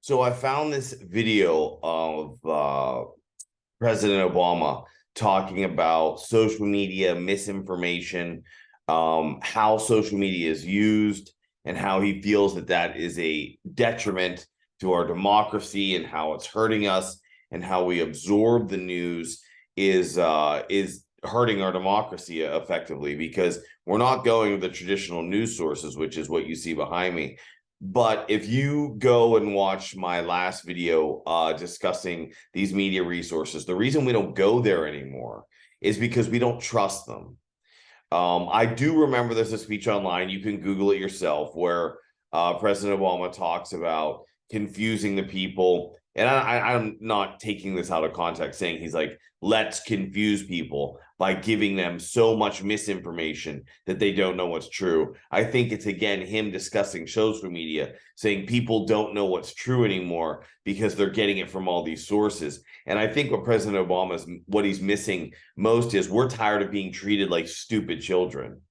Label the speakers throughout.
Speaker 1: So I found this video of President Obama talking about social media misinformation, how social media is used, and how he feels that that is a detriment to our democracy and how it's hurting us, and how we absorb the news is hurting our democracy effectively because we're not going with the traditional news sources, which is what you see behind me. But if you go and watch my last video discussing these media resources, the reason we don't go there anymore is because we don't trust them. I do remember there's a speech online, you can Google it yourself, where President Obama talks about confusing the people. And I'm not taking this out of context, saying he's like, let's confuse people by giving them so much misinformation that they don't know what's true. I think it's, again, him discussing social media, saying people don't know what's true anymore because they're getting it from all these sources. And I think what he's missing most is we're tired of being treated like stupid children.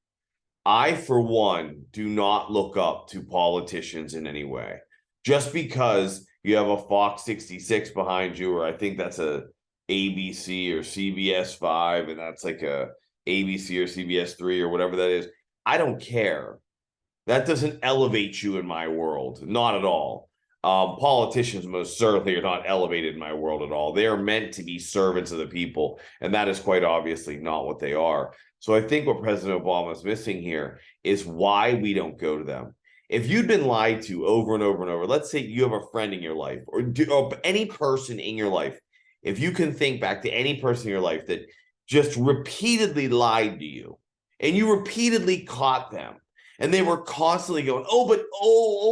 Speaker 1: I, for one, do not look up to politicians in any way. Just because you have a Fox 66 behind you, or I think that's a ABC or CBS 5, and that's like a ABC or CBS 3 or whatever that is, I don't care. That doesn't elevate you in my world, not at all. Politicians most certainly are not elevated in my world at all. They are meant to be servants of the people, and that is quite obviously not what they are. So I think what President Obama is missing here is why we don't go to them. If you'd been lied to over and over and over, let's say you have a friend in your life, or any person in your life, if you can think back to any person in your life that just repeatedly lied to you, and you repeatedly caught them, and they were constantly going,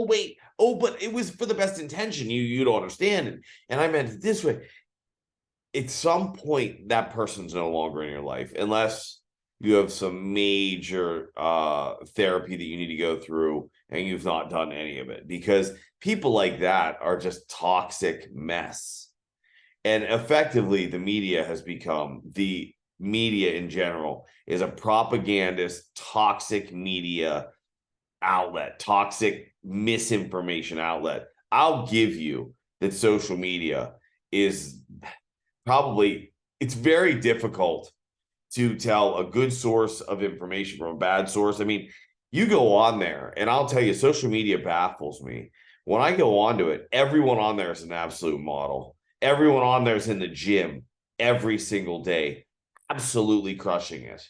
Speaker 1: wait, but it was for the best intention. You don't understand. And I meant it this way. At some point, that person's no longer in your life, unless you have some major therapy that you need to go through and you've not done any of it, because people like that are just toxic mess. And effectively, the media in general is a propagandist, toxic media outlet, toxic misinformation outlet. I'll give you that social media is probably, it's very difficult to tell a good source of information from a bad source. I mean, you go on there, and I'll tell you, social media baffles me. When I go onto it, everyone on there is an absolute model. Everyone on there is in the gym every single day, absolutely crushing it.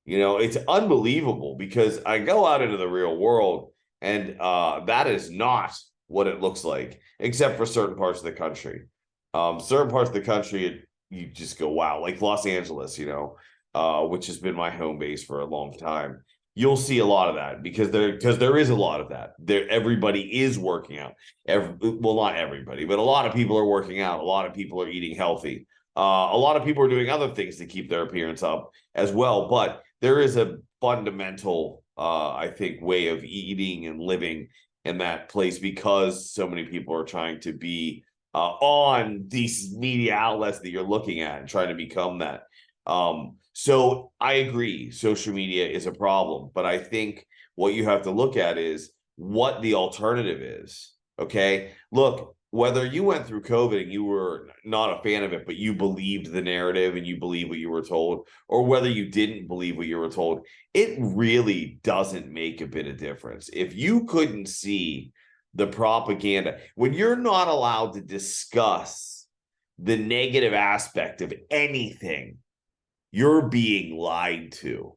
Speaker 1: You know, it's unbelievable, because I go out into the real world, and that is not what it looks like, except for certain parts of the country. Certain parts of the country, you just go, wow, like Los Angeles, which has been my home base for a long time. You'll see a lot of that because there is a lot of that. Everybody is working out. Well, not everybody, but a lot of people are working out. A lot of people are eating healthy. A lot of people are doing other things to keep their appearance up as well. But there is a fundamental, I think, way of eating and living in that place, because so many people are trying to be on these media outlets that you're looking at and trying to become that. So I agree, social media is a problem, but I think what you have to look at is what the alternative is. Okay, look, whether you went through COVID and you were not a fan of it, but you believed the narrative and you believe what you were told, or whether you didn't believe what you were told, it really doesn't make a bit of difference. If you couldn't see the propaganda, when you're not allowed to discuss the negative aspect of anything, you're being lied to.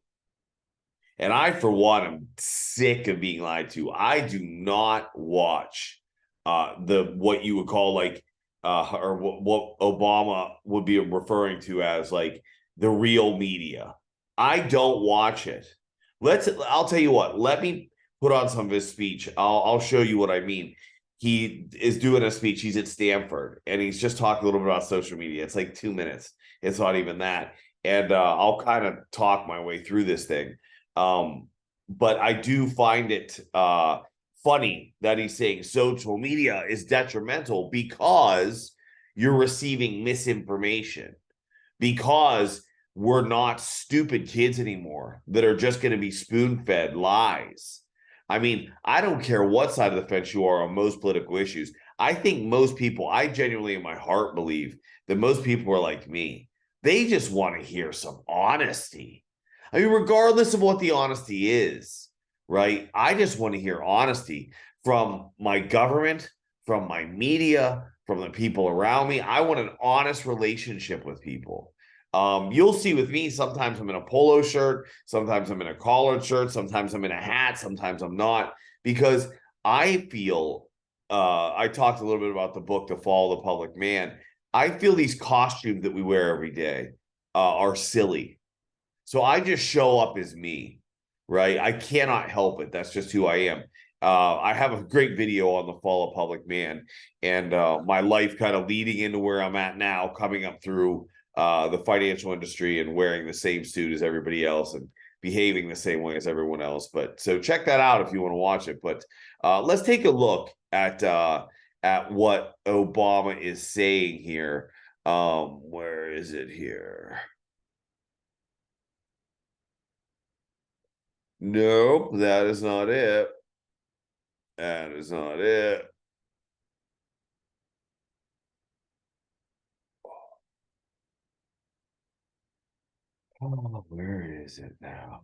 Speaker 1: And I, for one, am sick of being lied to. I do not watch what you would call or what Obama would be referring to as like the real media. I don't watch it. I'll tell you what, let me put on some of his speech. I'll show you what I mean. He is doing a speech. He's at Stanford, and he's just talking a little bit about social media. It's like 2 minutes. It's not even that. And I'll kind of talk my way through this thing. But I do find it funny that he's saying social media is detrimental because you're receiving misinformation, because we're not stupid kids anymore that are just going to be spoon-fed lies. I mean, I don't care what side of the fence you are on most political issues. I think most people, I genuinely in my heart believe that most people are like me. They just want to hear some honesty. I mean, regardless of what the honesty is, right? I just want to hear honesty from my government, from my media, from the people around me. I want an honest relationship with people. You'll see with me, sometimes I'm in a polo shirt, sometimes I'm in a collared shirt, sometimes I'm in a hat, sometimes I'm not, because I feel I talked a little bit about the book, The Fall of the Public Man. I feel these costumes that we wear every day are silly. So I just show up as me, right? I cannot help it. That's just who I am. I have a great video on the fall of public man and my life kind of leading into where I'm at now, coming up through the financial industry and wearing the same suit as everybody else and behaving the same way as everyone else. But so check that out if you want to watch it. But let's take a look at what Obama is saying here. Where is it here? Nope, that is not it. That is not it. Oh, where is it now?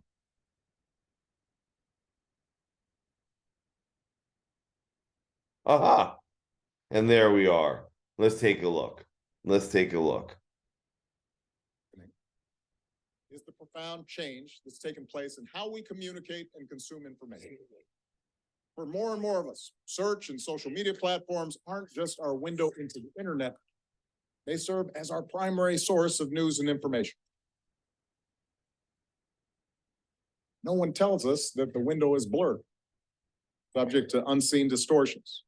Speaker 1: Aha. And there we are. Let's take a look. Let's take a look.
Speaker 2: Is the profound change that's taken place in how we communicate and consume information. For more and more of us, search and social media platforms aren't just our window into the internet. They serve as our primary source of news and information. No one tells us that the window is blurred, subject to unseen distortions.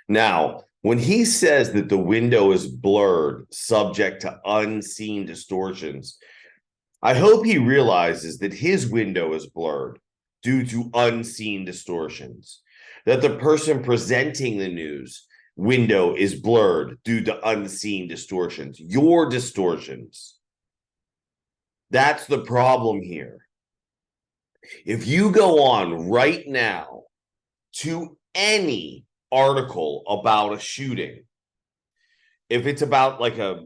Speaker 1: Now, when he says that the window is blurred, subject to unseen distortions, I hope he realizes that his window is blurred due to unseen distortions, that the person presenting the news window is blurred due to unseen distortions, your distortions. That's the problem here. If you go on right now to any article about a shooting, if it's about like a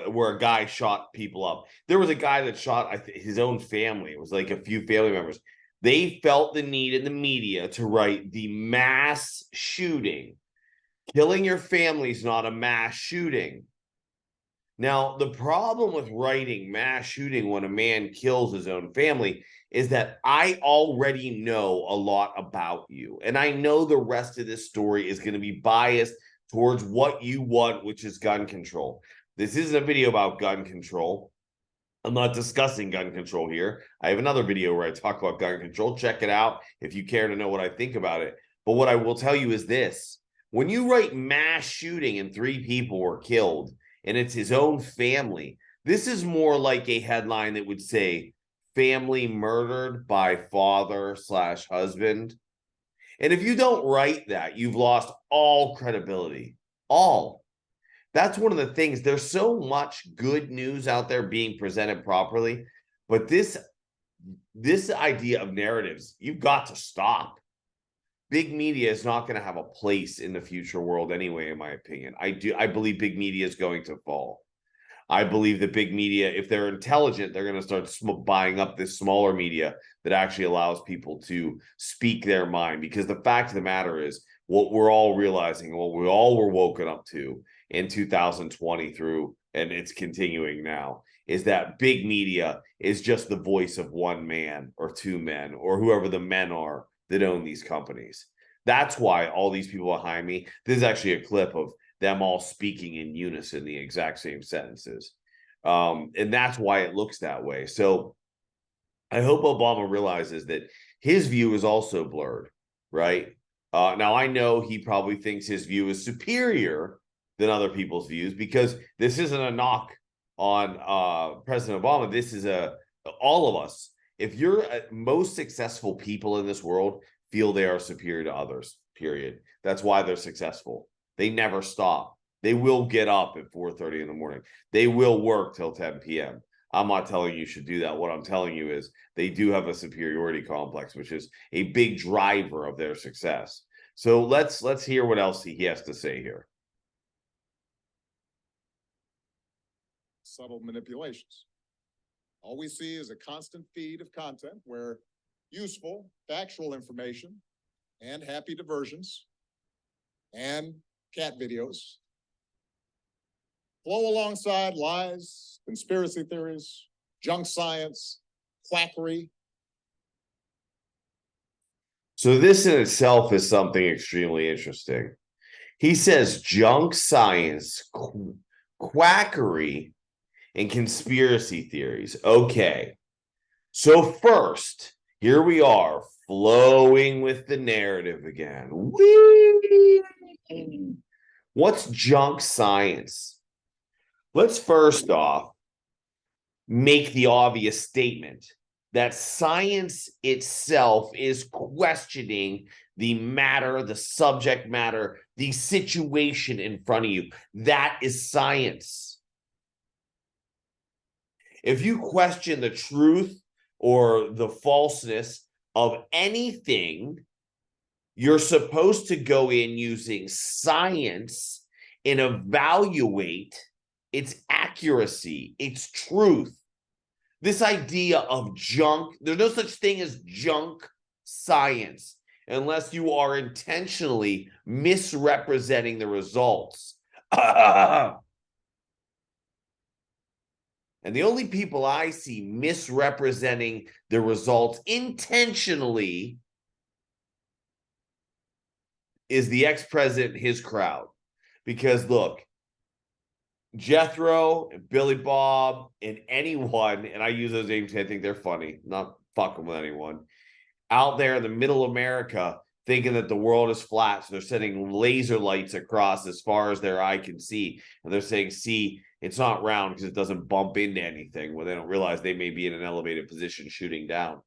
Speaker 1: where a guy shot people up, there was a guy that shot his own family. It was like a few family members. They felt the need in the media to write the mass shooting. Killing your family is not a mass shooting. Now, the problem with writing mass shooting when a man kills his own family is that I already know a lot about you. And I know the rest of this story is going to be biased towards what you want, which is gun control. This isn't a video about gun control. I'm not discussing gun control here. I have another video where I talk about gun control. Check it out if you care to know what I think about it. But what I will tell you is this. When you write mass shooting and 3 people were killed, and it's his own family, this is more like a headline that would say, family murdered by father/husband. And if you don't write that, you've lost all credibility. All. That's one of the things. There's so much good news out there being presented properly, but this idea of narratives, you've got to stop. Big media is not going to have a place in the future world anyway, in my opinion. I believe big media is going to fall. I believe that big media, if they're intelligent, they're going to start buying up this smaller media that actually allows people to speak their mind. Because the fact of the matter is, what we're all realizing, what we all were woken up to in 2020 through, and it's continuing now, is that big media is just the voice of one man or 2 men or whoever the men are that own these companies. That's why all these people behind me, this is actually a clip of them all speaking in unison, the exact same sentences. And that's why it looks that way. So I hope Obama realizes that his view is also blurred, right? Now, I know he probably thinks his view is superior than other people's views, because this isn't a knock on President Obama. This is all of us. If you're most successful people in this world feel they are superior to others, period. That's why they're successful. They never stop. They will get up at 4:30 in the morning. They will work till 10 p.m. I'm not telling you should do that. What I'm telling you is they do have a superiority complex, which is a big driver of their success. So let's hear what else he has to say here.
Speaker 2: Subtle manipulations. All we see is a constant feed of content where useful, factual information and happy diversions and cat videos flow alongside lies, conspiracy theories, junk science, quackery.
Speaker 1: So this in itself is something extremely interesting. He says junk science, quackery, and conspiracy theories. Okay. So first, here we are flowing with the narrative again. Whee! What's junk science? Let's first off make the obvious statement that science itself is questioning the matter, the subject matter, the situation in front of you. That is science. If you question the truth or the falseness of anything, you're supposed to go in using science and evaluate its accuracy, its truth. This idea of junk, there's no such thing as junk science unless you are intentionally misrepresenting the results. And the only people I see misrepresenting the results intentionally is the ex-president and his crowd. Because look, Jethro and Billy Bob and anyone, and I use those names because I think they're funny, not fucking with anyone, out there in the middle of America thinking that the world is flat. So they're sending laser lights across as far as their eye can see. And they're saying, see, it's not round because it doesn't bump into anything, when they don't realize they may be in an elevated position shooting down.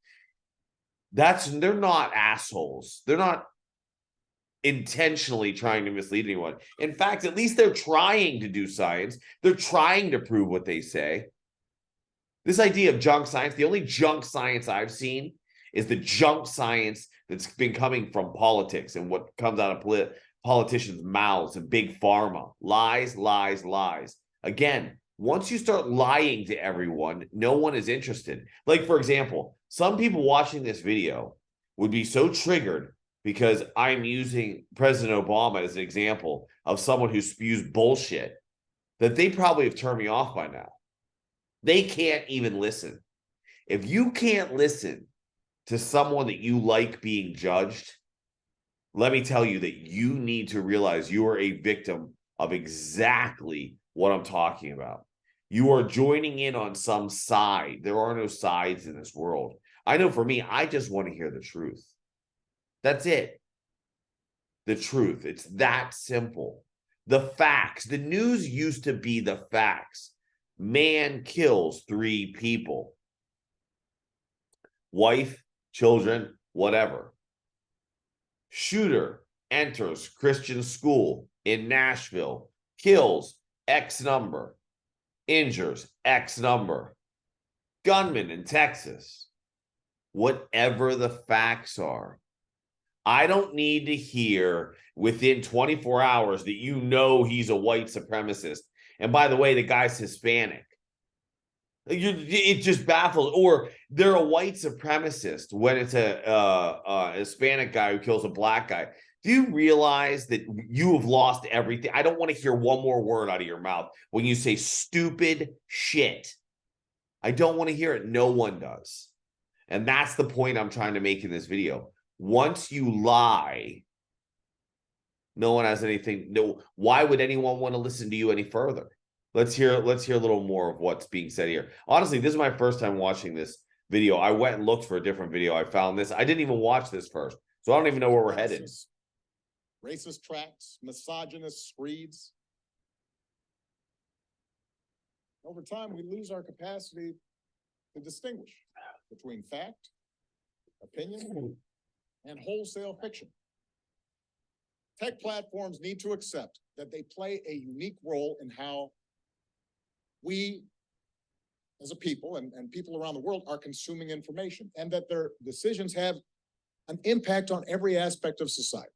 Speaker 1: They're not assholes. They're not intentionally trying to mislead anyone. In fact, at least they're trying to do science. They're trying to prove what they say. This idea of junk science, the only junk science I've seen is the junk science that's been coming from politics and what comes out of politicians' mouths and big pharma. Lies, lies, lies. Again, once you start lying to everyone, no one is interested. Like, for example, some people watching this video would be so triggered because I'm using President Obama as an example of someone who spews bullshit that they probably have turned me off by now. They can't even listen. If you can't listen to someone that you like being judged, let me tell you that you need to realize you are a victim of exactly what I'm talking about. You are joining in on some side. There are no sides in this world. I know for me, I just want to hear the truth. That's it. The truth. It's that simple. The facts. The news used to be the facts. Man kills 3 people. Wife, children, whatever. Shooter enters Christian school in Nashville, kills X number, injures X number. Gunman in Texas. Whatever the facts are. I don't need to hear within 24 hours that you know he's a white supremacist. And by the way, the guy's Hispanic. It just baffles. Or they're a white supremacist when it's a Hispanic guy who kills a black guy. Do you realize that you have lost everything? I don't want to hear one more word out of your mouth when you say stupid shit. I don't want to hear it. No one does. And that's the point I'm trying to make in this video. Once you lie, no one has anything. No, why would anyone want to listen to you any further? Let's hear a little more of what's being said here. Honestly, this is my first time watching this video. I went and looked for a different video. I found this. I didn't even watch this first, so I don't even know where we're headed.
Speaker 2: Racist tracks, misogynist screeds. Over time, we lose our capacity to distinguish between fact, opinion, and wholesale fiction. Tech platforms need to accept that they play a unique role in how we as a people, and people around the world are consuming information, and that their decisions have an impact on every aspect of society.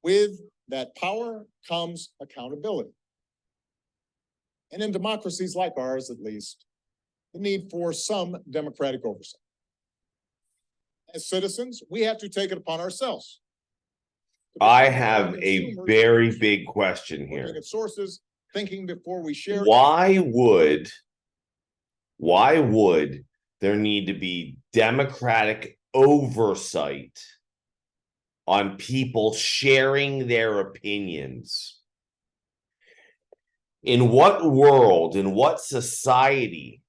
Speaker 2: With that power comes accountability. And in democracies like ours, at least, the need for some democratic oversight. As citizens, we have to take it upon ourselves.
Speaker 1: I have a very big question here.
Speaker 2: Looking at sources, thinking before we share.
Speaker 1: Why would there need to be democratic oversight on people sharing their opinions? In what world, in what society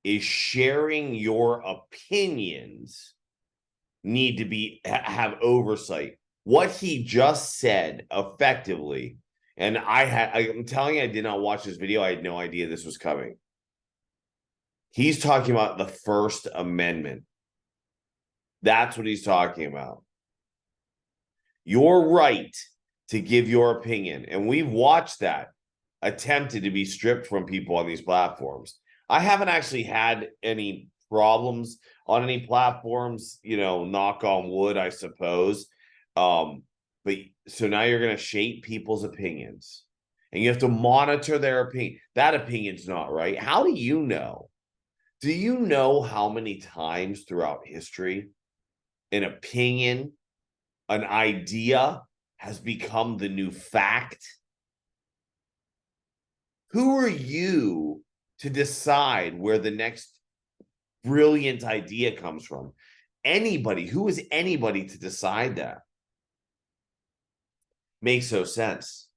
Speaker 1: is sharing your opinions need to be have oversight? What he just said effectively, and I'm telling you, I did not watch this video. I had no idea this was coming. He's talking about the First Amendment. That's what he's talking about. Your right to give your opinion. And we've watched that attempted to be stripped from people on these platforms. I haven't actually had any problems on any platforms, knock on wood, I suppose. But so now you're going to shape people's opinions and you have to monitor their opinion. That opinion's not right. How do you know? Do you know how many times throughout history an opinion, an idea has become the new fact? Who are you to decide where the next brilliant idea comes from? Anybody. Who is anybody to decide that? Makes no sense.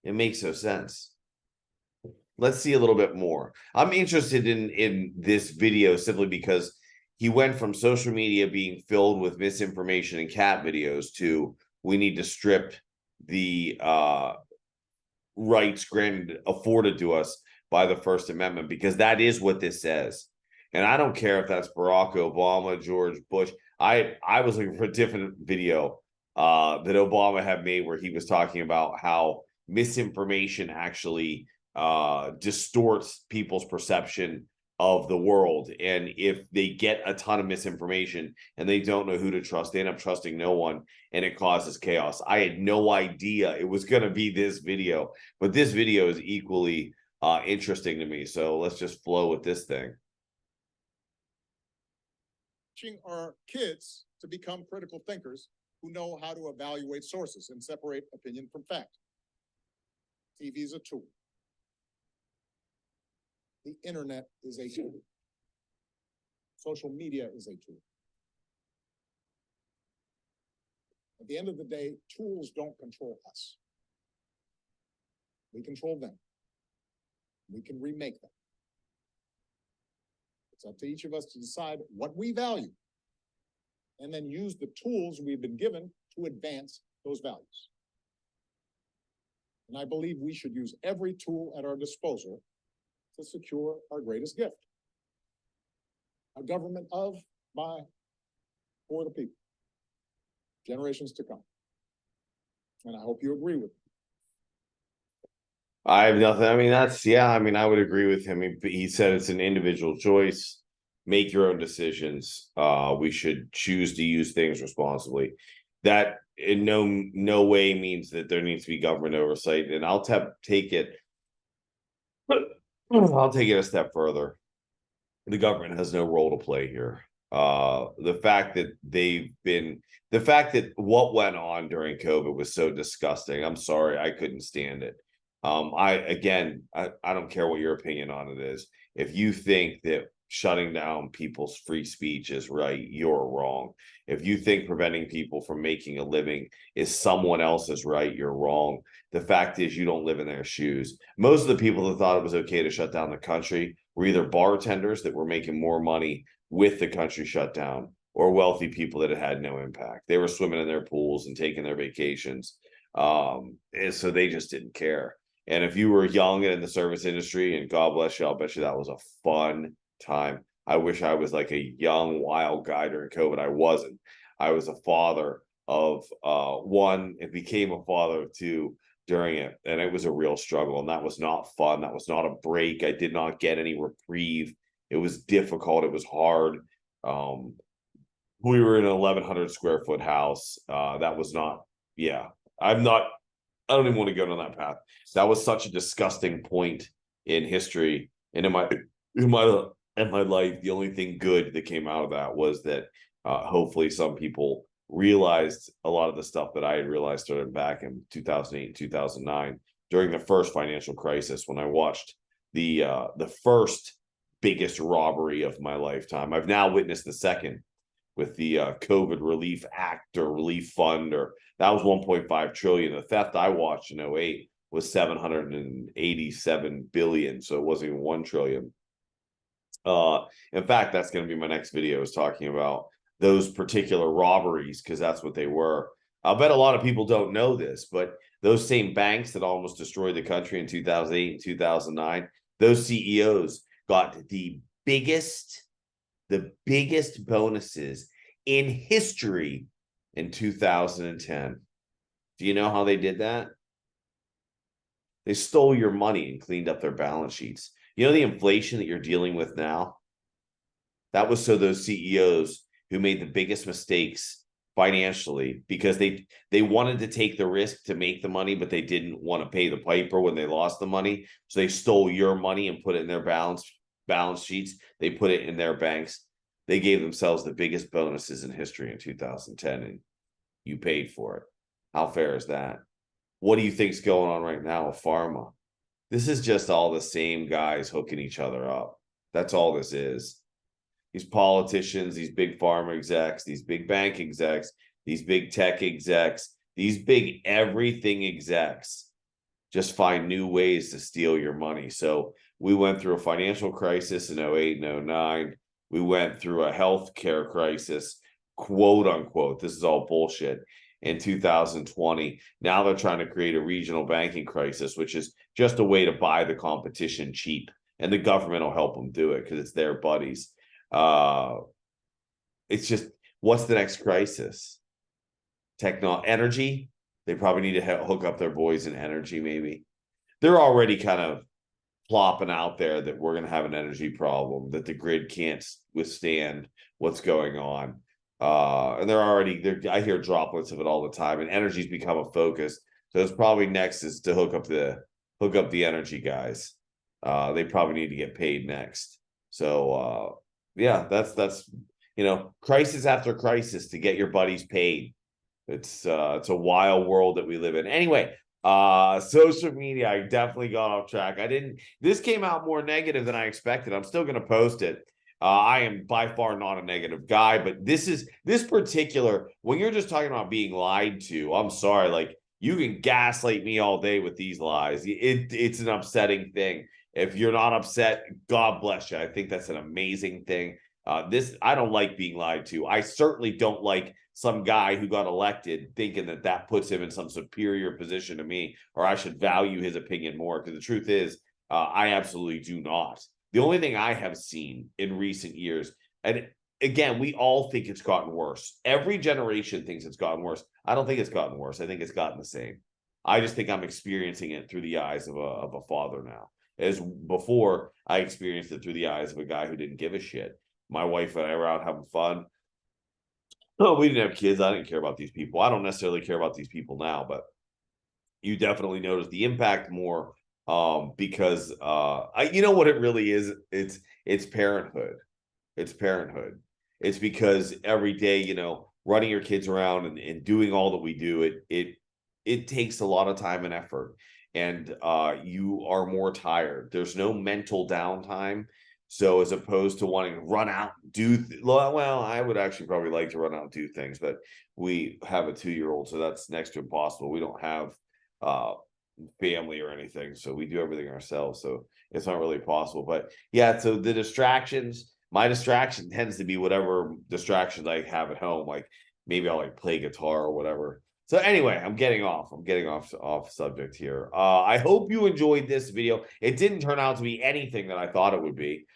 Speaker 1: It makes no sense. Let's see a little bit more. I'm interested in this video simply because he went from social media being filled with misinformation and cat videos to we need to strip the rights afforded to us by the First Amendment, because that is what this says. And I don't care if that's Barack Obama, George Bush. I was looking for a different video that Obama had made where he was talking about how misinformation actually distorts people's perception of the world. And if they get a ton of misinformation and they don't know who to trust, they end up trusting no one, and it causes chaos. I had no idea it was going to be this video, but this video is equally interesting to me. So let's just flow with this thing.
Speaker 2: Teaching our kids to become critical thinkers who know how to evaluate sources and separate opinion from fact. TV is a tool. The internet is a tool. Social media is a tool. At the end of the day, tools don't control us. We control them. We can remake them. It's up to each of us to decide what we value and then use the tools we've been given to advance those values. And I believe we should use every tool at our disposal to secure our greatest gift. A government of, by, for the people. Generations to come. And I hope you agree with me.
Speaker 1: I have nothing. I mean, I would agree with him. He said it's an individual choice. Make your own decisions. We should choose to use things responsibly. That in no way means that there needs to be government oversight. And I'll take it a step further. The government has no role to play here. The fact that what went on during COVID was so disgusting. I'm sorry, I couldn't stand it. I don't care what your opinion on it is. If you think that shutting down people's free speech is right, you're wrong. If you think preventing people from making a living is someone else's right, you're wrong. The fact is you don't live in their shoes. Most of the people that thought it was okay to shut down the country were either bartenders that were making more money with the country shut down, or wealthy people that it had no impact. They were swimming in their pools and taking their vacations. And so they just didn't care. And if you were young and in the service industry, and God bless you, I'll bet you that was a fun time. I wish I was like a young, wild guy during COVID. I wasn't. I was a father of one and became a father of two during it, and it was a real struggle, and that was not fun. That was not a break. I did not get any reprieve. It was difficult. It was hard. Um, we were in an 1,100 square foot house. That was not. Yeah, I'm not. I don't even want to go down that path. That was such a disgusting point in history and in my in my life. The only thing good that came out of that was that hopefully some people realized a lot of the stuff that I had realized started back in 2008 and 2009 during the first financial crisis when I watched the first biggest robbery of my lifetime. I've now witnessed the second with the COVID Relief Act or Relief Fund, or that was 1.5 trillion. The theft I watched in '08 was 787 billion, so it wasn't even 1 trillion. In fact, that's going to be my next video, is talking about those particular robberies, because that's what they were. I'll bet a lot of people don't know this, but those same banks that almost destroyed the country in 2008 and 2009, those CEOs got the biggest bonuses in history in 2010. Do you know how they did that? They stole your money and cleaned up their balance sheets. You know the inflation that you're dealing with now? That was so those CEOs who made the biggest mistakes financially, because they wanted to take the risk to make the money, but they didn't want to pay the piper when they lost the money. So they stole your money and put it in their balance sheets. They put it in their banks. They gave themselves the biggest bonuses in history in 2010, and you paid for it. How fair is that? What do you think's going on right now with pharma? This is just all the same guys hooking each other up. That's all this is. These politicians, these big pharma execs, these big bank execs, these big tech execs, these big everything execs just find new ways to steal your money. So we went through a financial crisis in '08 and '09. We went through a healthcare crisis, quote unquote. This is all bullshit. In 2020, now they're trying to create a regional banking crisis, which is just a way to buy the competition cheap, and the government will help them do it because it's their buddies. It's just, what's the next crisis? Energy. They probably need to hook up their boys in energy. Maybe they're already kind of plopping out there that we're going to have an energy problem, that the grid can't withstand what's going on. And I hear droplets of it all the time, and energy's become a focus. So it's probably next is to hook up the energy guys. They probably need to get paid next. So yeah, that's crisis after crisis to get your buddies paid. It's a wild world that we live in. Anyway, social media, I definitely got off track. This came out more negative than I expected. I'm still gonna post it. I am by far not a negative guy, but this particular, when you're just talking about being lied to, I'm sorry, like, you can gaslight me all day with these lies. It's an upsetting thing. If you're not upset, God bless you. I think that's an amazing thing. I don't like being lied to. I certainly don't like some guy who got elected thinking that puts him in some superior position to me, or I should value his opinion more. Because the truth is, I absolutely do not. The only thing I have seen in recent years, and again, we all think it's gotten worse. Every generation thinks it's gotten worse. I don't think it's gotten worse. I think it's gotten the same. I just think I'm experiencing it through the eyes of a father now. As before, I experienced it through the eyes of a guy who didn't give a shit. My wife and I were out having fun. No, we didn't have kids. I didn't care about these people. I don't necessarily care about these people now, but you definitely notice the impact more, because you know what it really is? It's parenthood. It's parenthood. It's because every day, running your kids around and doing all that we do, it takes a lot of time and effort, and you are more tired. There's no mental downtime. So as opposed to wanting to run out, well, I would actually probably like to run out and do things, but we have a 2-year-old, so that's next to impossible. We don't have family or anything, so we do everything ourselves. So it's not really possible. But yeah, so my distraction tends to be whatever distractions I have at home. Like maybe I'll play guitar or whatever. So anyway, I'm getting off subject here. I hope you enjoyed this video. It didn't turn out to be anything that I thought it would be,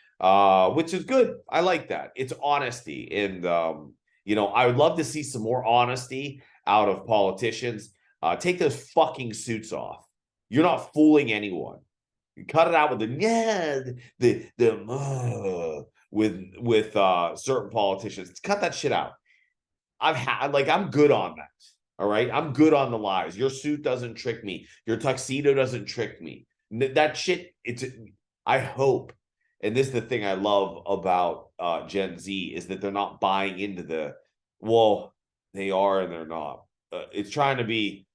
Speaker 1: which is good. I like that. It's honesty. And I would love to see some more honesty out of politicians. Take those fucking suits off. You're not fooling anyone. You cut it out with with certain politicians. Cut that shit out. I'm good on that. All right. I'm good on the lies. Your suit doesn't trick me. Your tuxedo doesn't trick me. That shit, I hope, and this is the thing I love about Gen Z, is that they're not buying into well, they are and they're not. It's trying to be,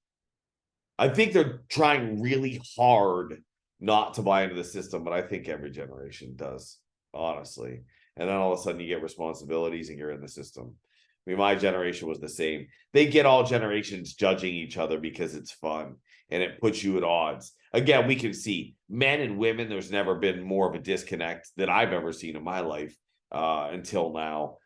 Speaker 1: I think they're trying really hard not to buy into the system, but I think every generation does, honestly. And then all of a sudden you get responsibilities and you're in the system. I mean, my generation was the same. They get all generations judging each other because it's fun and it puts you at odds. Again, we can see men and women, there's never been more of a disconnect that I've ever seen in my life until now.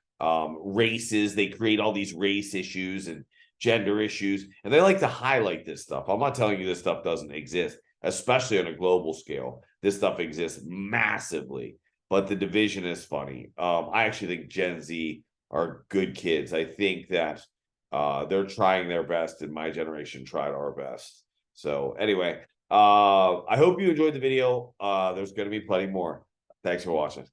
Speaker 1: Races, they create all these race issues and gender issues, and they like to highlight this stuff. I'm not telling you this stuff doesn't exist, especially on a global scale. This stuff exists massively, but the division is funny. I actually think Gen Z are good kids. I think that they're trying their best, and my generation tried our best. So anyway, I hope you enjoyed the video. There's going to be plenty more. Thanks for watching.